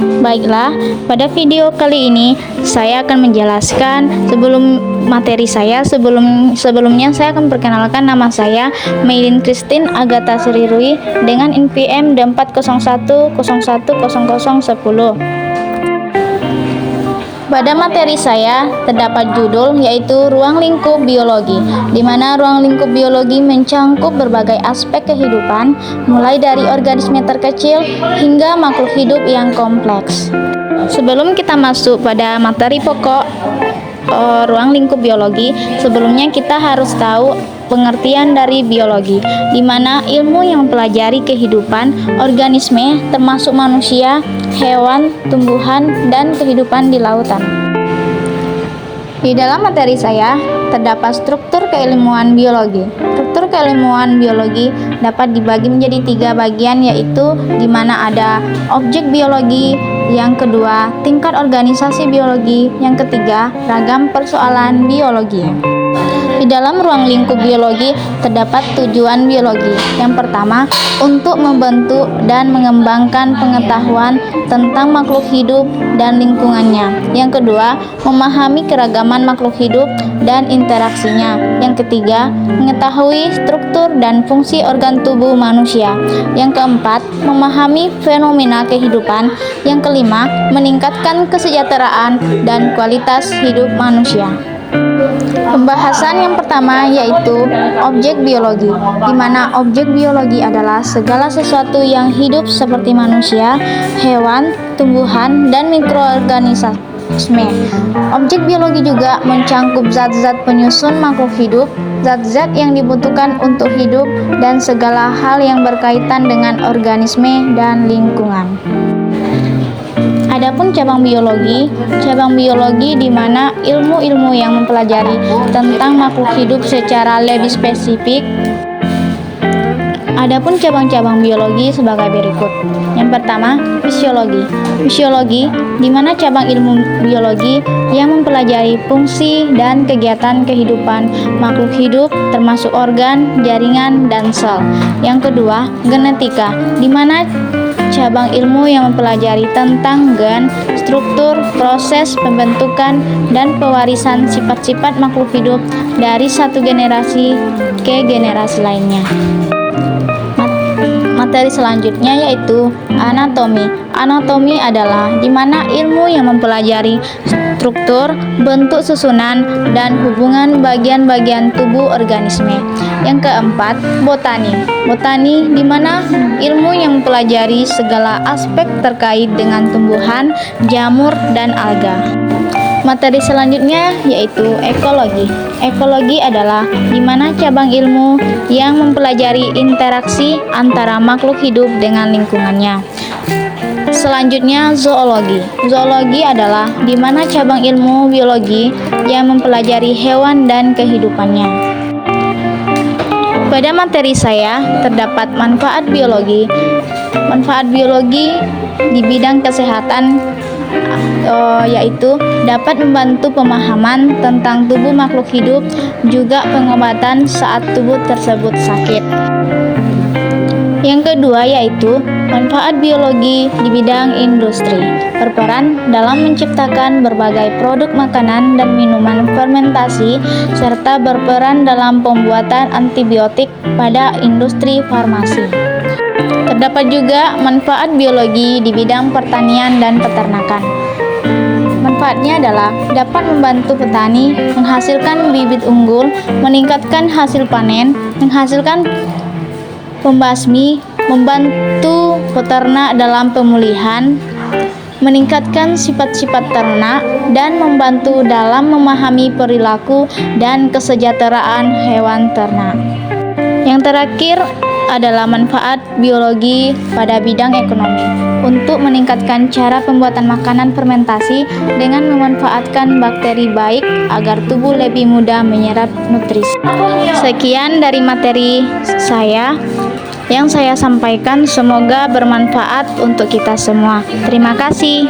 Baiklah, pada video kali ini saya akan menjelaskan sebelumnya saya akan perkenalkan nama saya Maylin Christine Agatha Sri Rui dengan NPM 401010010. Pada materi saya terdapat judul yaitu ruang lingkup biologi, di mana ruang lingkup biologi mencangkup berbagai aspek kehidupan, mulai dari organisme terkecil hingga makhluk hidup yang kompleks. Sebelum kita masuk pada materi pokok ruang lingkup biologi, sebelumnya kita harus tahu pengertian dari biologi, di mana ilmu yang mempelajari kehidupan organisme termasuk manusia, hewan, tumbuhan, dan kehidupan di lautan. Di dalam materi saya terdapat struktur keilmuan biologi. Struktur keilmuan biologi dapat dibagi menjadi 3 bagian, yaitu di mana ada objek biologi, yang kedua tingkat organisasi biologi, yang ketiga ragam persoalan biologi. Di dalam ruang lingkup biologi terdapat tujuan biologi. Yang pertama, untuk membentuk dan mengembangkan pengetahuan tentang makhluk hidup dan lingkungannya. Yang kedua, memahami keragaman makhluk hidup dan interaksinya. Yang ketiga, mengetahui struktur dan fungsi organ tubuh manusia. Yang keempat, memahami fenomena kehidupan. Yang kelima, meningkatkan kesejahteraan dan kualitas hidup manusia. Pembahasan yang pertama yaitu objek biologi, di mana objek biologi adalah segala sesuatu yang hidup seperti manusia, hewan, tumbuhan, dan mikroorganisme. Objek biologi juga mencangkup zat-zat penyusun makhluk hidup, zat-zat yang dibutuhkan untuk hidup, dan segala hal yang berkaitan dengan organisme dan lingkungan. Adapun cabang biologi di mana ilmu-ilmu yang mempelajari tentang makhluk hidup secara lebih spesifik. Adapun cabang-cabang biologi sebagai berikut. Yang pertama, fisiologi. Fisiologi di mana cabang ilmu biologi yang mempelajari fungsi dan kegiatan kehidupan makhluk hidup termasuk organ, jaringan, dan sel. Yang kedua, genetika, di mana cabang ilmu yang mempelajari tentang gen, struktur, proses pembentukan, dan pewarisan sifat-sifat makhluk hidup dari satu generasi ke generasi lainnya. Materi selanjutnya yaitu anatomi. Anatomi adalah di mana ilmu yang mempelajari struktur, bentuk susunan, dan hubungan bagian-bagian tubuh organisme. Yang keempat, botani. Botani di mana ilmu yang mempelajari segala aspek terkait dengan tumbuhan, jamur, dan alga. Materi selanjutnya yaitu ekologi. Ekologi adalah di mana cabang ilmu yang mempelajari interaksi antara makhluk hidup dengan lingkungannya. Selanjutnya, zoologi. Zoologi adalah di mana cabang ilmu biologi yang mempelajari hewan dan kehidupannya. Pada materi saya terdapat manfaat biologi. Manfaat biologi di bidang kesehatan yaitu dapat membantu pemahaman tentang tubuh makhluk hidup, juga pengobatan saat tubuh tersebut sakit. Yang kedua yaitu manfaat biologi di bidang industri, berperan dalam menciptakan berbagai produk makanan dan minuman fermentasi, serta berperan dalam pembuatan antibiotik pada industri farmasi. Terdapat juga manfaat biologi di bidang pertanian dan peternakan. Manfaatnya adalah dapat membantu petani menghasilkan bibit unggul, meningkatkan hasil panen, menghasilkan pembasmi, membantu peternak dalam pemulihan, meningkatkan sifat-sifat ternak, dan membantu dalam memahami perilaku dan kesejahteraan hewan ternak. Yang terakhir adalah manfaat biologi pada bidang ekonomi untuk meningkatkan cara pembuatan makanan fermentasi dengan memanfaatkan bakteri baik agar tubuh lebih mudah menyerap nutrisi. Sekian dari materi saya yang saya sampaikan, semoga bermanfaat untuk kita semua. Terima kasih.